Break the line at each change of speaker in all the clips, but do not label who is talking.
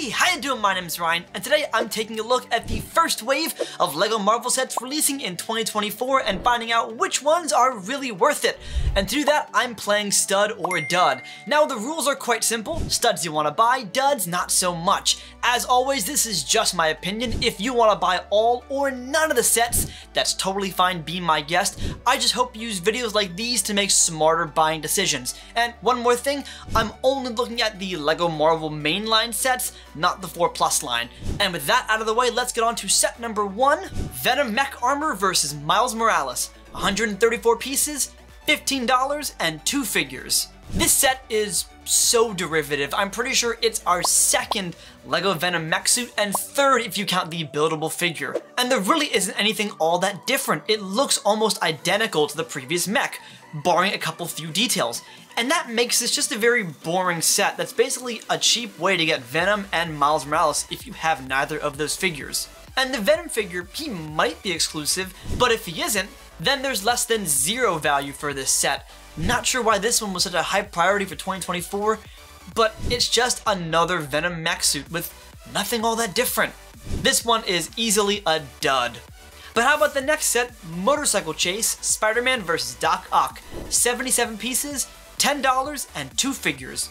Hey, how you doing? My name's Ryan, and today I'm taking a look at the first wave of LEGO Marvel sets releasing in 2024 and finding out which ones are really worth it. And to do that, I'm playing stud or dud. Now, the rules are quite simple. Studs you want to buy, duds not so much. As always, this is just my opinion. If you want to buy all or none of the sets, that's totally fine, be my guest. I just hope you use videos like these to make smarter buying decisions. And one more thing, I'm only looking at the LEGO Marvel mainline sets, not the 4+ line. And with that out of the way, let's get on to set number 1, Venom Mech Armor versus Miles Morales. 134 pieces, $15, and 2 figures. This set is so derivative. I'm pretty sure it's our second LEGO Venom mech suit and third if you count the buildable figure. And there really isn't anything all that different. It looks almost identical to the previous mech, barring a couple few details. And that makes this just a very boring set that's basically a cheap way to get Venom and Miles Morales if you have neither of those figures. And the Venom figure, he might be exclusive, but if he isn't, then there's less than 0 value for this set. Not sure why this one was such a high priority for 2024, but it's just another Venom mech suit with nothing all that different. This one is easily a dud. But how about the next set, Motorcycle Chase, Spider-Man vs. Doc Ock. 77 pieces, $10, and 2 figures.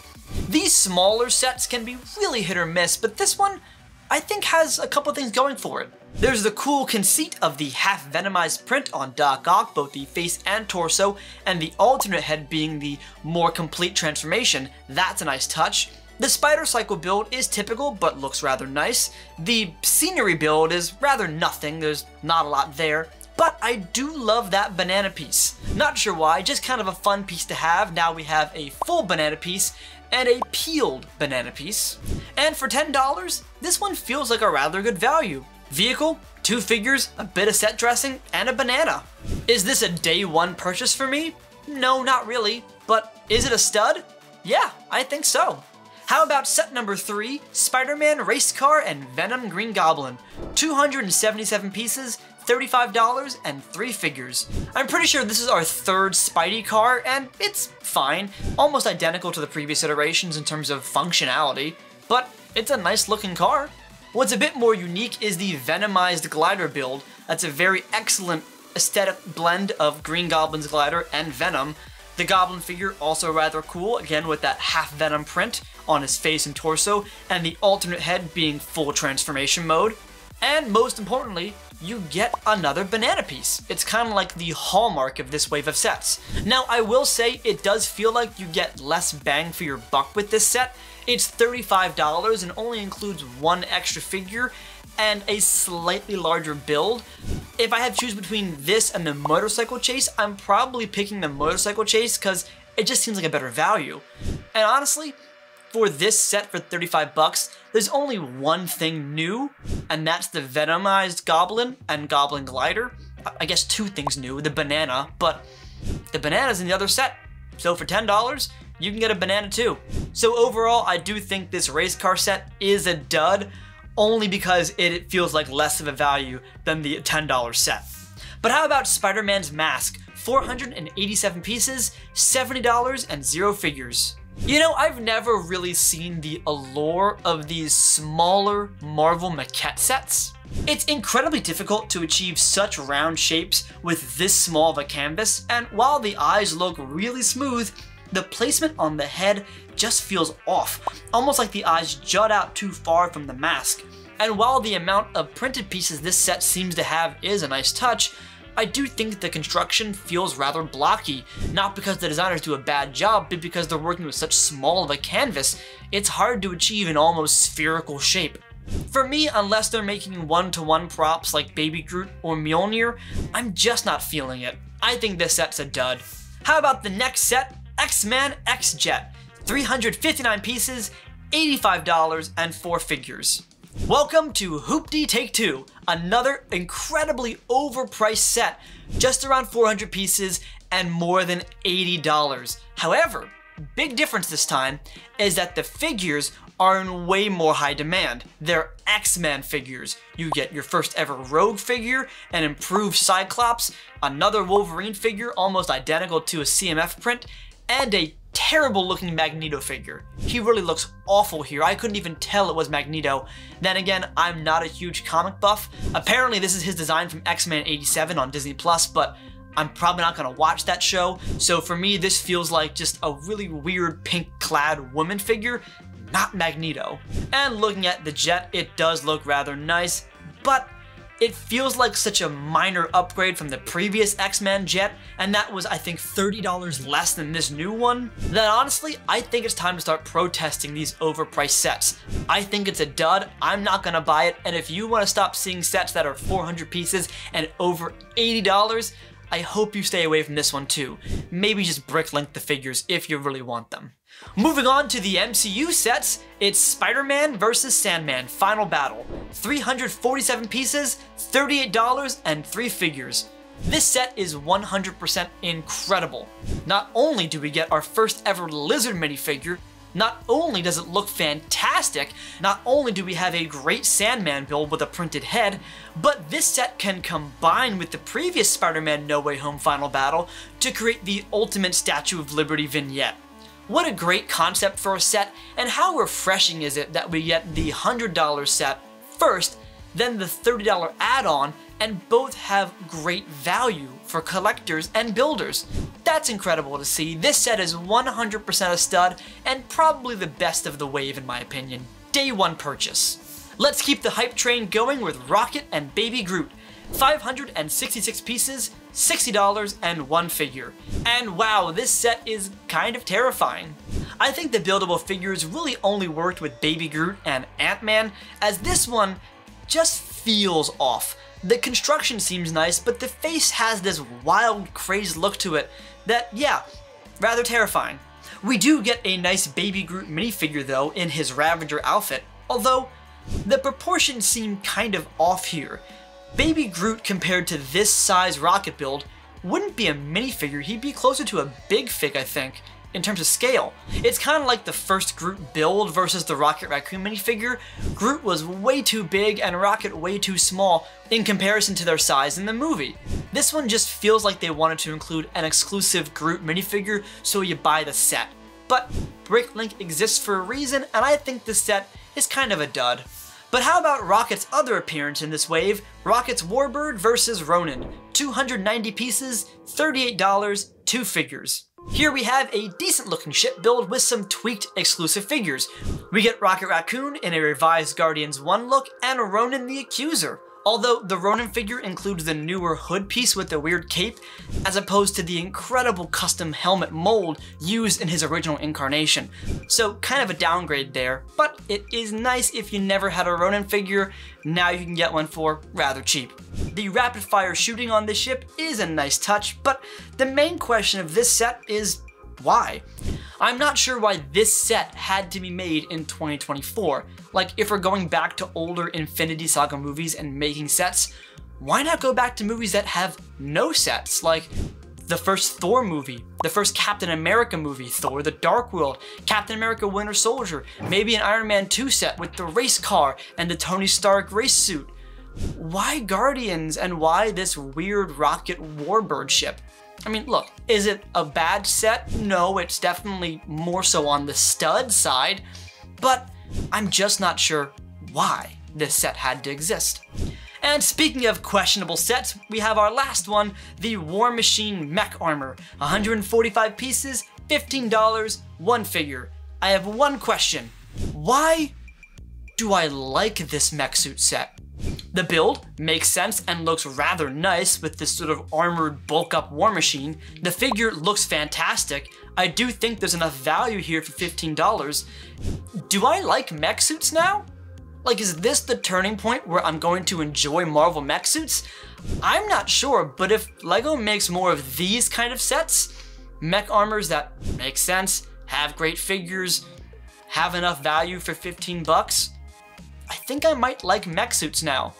These smaller sets can be really hit or miss, but this one, I think, has a couple things going for it. There's the cool conceit of the half Venomized print on Doc Ock, both the face and torso, and the alternate head being the more complete transformation. That's a nice touch. The Spider Cycle build is typical, but looks rather nice. The scenery build is rather nothing, there's not a lot there. But I do love that banana piece. Not sure why, just kind of a fun piece to have. Now we have a full banana piece and a peeled banana piece. And for $10, this one feels like a rather good value. Vehicle, 2 figures, a bit of set dressing, and a banana. Is this a day one purchase for me? No, not really. But is it a stud? Yeah, I think so. How about set number 3, Spider-Man Race Car and Venom Green Goblin. 277 pieces, $35, and 3 figures. I'm pretty sure this is our third Spidey car, and it's fine. Almost identical to the previous iterations in terms of functionality, but it's a nice looking car. What's a bit more unique is the Venomized glider build. That's a very excellent aesthetic blend of Green Goblin's glider and Venom. The Goblin figure also rather cool, again with that half Venom print on his face and torso, and the alternate head being full transformation mode. And most importantly, you get another banana piece. It's kind of like the hallmark of this wave of sets. Now, I will say it does feel like you get less bang for your buck with this set. It's $35 and only includes 1 extra figure and a slightly larger build. If I had to choose between this and the Motorcycle Chase, I'm probably picking the Motorcycle Chase because it just seems like a better value. And honestly, for this set for 35 bucks, there's only one thing new, and that's the Venomized Goblin and Goblin Glider. I guess 2 things new, the banana, but the banana's in the other set. So for $10, you can get a banana too. So overall, I do think this race car set is a dud, only because it feels like less of a value than the $10 set. But how about Spider-Man's Mask? 487 pieces, $70, and 0 figures. You know, I've never really seen the allure of these smaller Marvel maquette sets. It's incredibly difficult to achieve such round shapes with this small of a canvas, and while the eyes look really smooth, the placement on the head just feels off, almost like the eyes jut out too far from the mask. And while the amount of printed pieces this set seems to have is a nice touch, I do think the construction feels rather blocky, not because the designers do a bad job, but because they're working with such small of a canvas, it's hard to achieve an almost spherical shape. For me, unless they're making one-to-one props like Baby Groot or Mjolnir, I'm just not feeling it. I think this set's a dud. How about the next set, XMen XJet? 359 pieces, $85, and 4 figures. Welcome to Hoopty Take 2, another incredibly overpriced set, just around 400 pieces and more than $80. However, big difference this time is that the figures are in way more high demand. They're X-Men figures. You get your first ever Rogue figure, an improved Cyclops, another Wolverine figure almost identical to a CMF print, and a terrible looking Magneto figure. He really looks awful here. I couldn't even tell it was Magneto. Then again, I'm not a huge comic buff. Apparently this is his design from XMen '87 on Disney+, but I'm probably not gonna watch that show. So for me, this feels like just a really weird pink clad woman figure, not Magneto. And looking at the Jet, it does look rather nice, but it feels like such a minor upgrade from the previous X-Men Jet, and that was, I think, $30 less than this new one, that honestly, I think it's time to start protesting these overpriced sets. I think it's a dud, I'm not gonna buy it, and if you wanna stop seeing sets that are 400 pieces and over $80, I hope you stay away from this one too. Maybe just bricklink the figures if you really want them. Moving on to the MCU sets, it's Spider-Man vs. Sandman Final Battle. 347 pieces, $38, and 3 figures. This set is 100% incredible. Not only do we get our first ever Lizard minifigure, not only does it look fantastic, not only do we have a great Sandman build with a printed head, but this set can combine with the previous Spider-Man No Way Home Final Battle to create the ultimate Statue of Liberty vignette. What a great concept for a set, and how refreshing is it that we get the $100 set first, then the $30 add-on, and both have great value for collectors and builders. That's incredible to see. This set is 100% a stud, and probably the best of the wave in my opinion. Day 1 purchase. Let's keep the hype train going with Rocket and Baby Groot. 566 pieces, $60, and 1 figure. And wow, this set is kind of terrifying. I think the buildable figures really only worked with Baby Groot and Ant-Man, as this one just feels off. The construction seems nice, but the face has this wild, crazed look to it that, yeah, rather terrifying. We do get a nice Baby Groot minifigure though in his Ravager outfit, although the proportions seem kind of off here. Baby Groot compared to this size Rocket build wouldn't be a minifigure, he'd be closer to a big fig I think, in terms of scale. It's kind of like the first Groot build versus the Rocket Raccoon minifigure. Groot was way too big and Rocket way too small in comparison to their size in the movie. This one just feels like they wanted to include an exclusive Groot minifigure so you buy the set. But Bricklink exists for a reason, and I think this set is kind of a dud. But how about Rocket's other appearance in this wave, Rocket's Warbird vs. Ronin. 290 pieces, $38, 2 figures. Here we have a decent looking ship build with some tweaked exclusive figures. We get Rocket Raccoon in a revised Guardians 1 look and Ronin the Accuser. Although the Ronin figure includes the newer hood piece with the weird cape, as opposed to the incredible custom helmet mold used in his original incarnation. So kind of a downgrade there, but it is nice if you never had a Ronin figure, now you can get one for rather cheap. The rapid fire shooting on this ship is a nice touch, but the main question of this set is why? I'm not sure why this set had to be made in 2024. Like, if we're going back to older Infinity Saga movies and making sets, why not go back to movies that have no sets? Like the first Thor movie, the first Captain America movie, Thor the Dark World, Captain America Winter Soldier, maybe an Iron Man 2 set with the race car and the Tony Stark race suit. Why Guardians and why this weird Rocket Warbird ship? I mean, look, is it a bad set? No, it's definitely more so on the stud side, but I'm just not sure why this set had to exist. And speaking of questionable sets, we have our last one, the War Machine Mech Armor. 145 pieces, $15, 1 figure. I have one question. Why do I like this mech suit set? The build makes sense and looks rather nice with this sort of armored bulk up War Machine. The figure looks fantastic. I do think there's enough value here for $15. Do I like mech suits now? Like, is this the turning point where I'm going to enjoy Marvel mech suits? I'm not sure, but if LEGO makes more of these kind of sets, mech armors that make sense, have great figures, have enough value for 15 bucks, I think I might like mech suits now.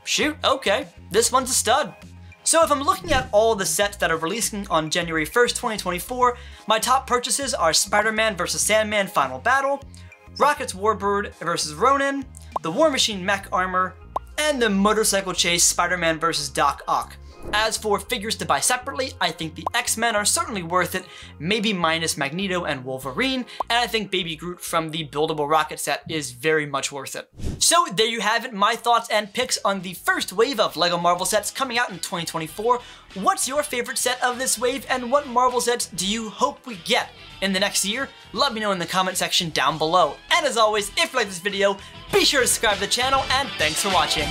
Shoot, okay, this one's a stud. So if I'm looking at all the sets that are releasing on January 1st, 2024, my top purchases are Spider-Man vs. Sandman Final Battle, Rocket's Warbird vs. Ronin, the War Machine Mech Armor, and the Motorcycle Chase Spider-Man vs. Doc Ock. As for figures to buy separately, I think the X-Men are certainly worth it, maybe minus Magneto and Wolverine, and I think Baby Groot from the buildable rocket set is very much worth it. So there you have it, my thoughts and picks on the first wave of LEGO Marvel sets coming out in 2024. What's your favorite set of this wave, and what Marvel sets do you hope we get in the next year? Let me know in the comment section down below. And as always, if you like this video, be sure to subscribe to the channel, and thanks for watching.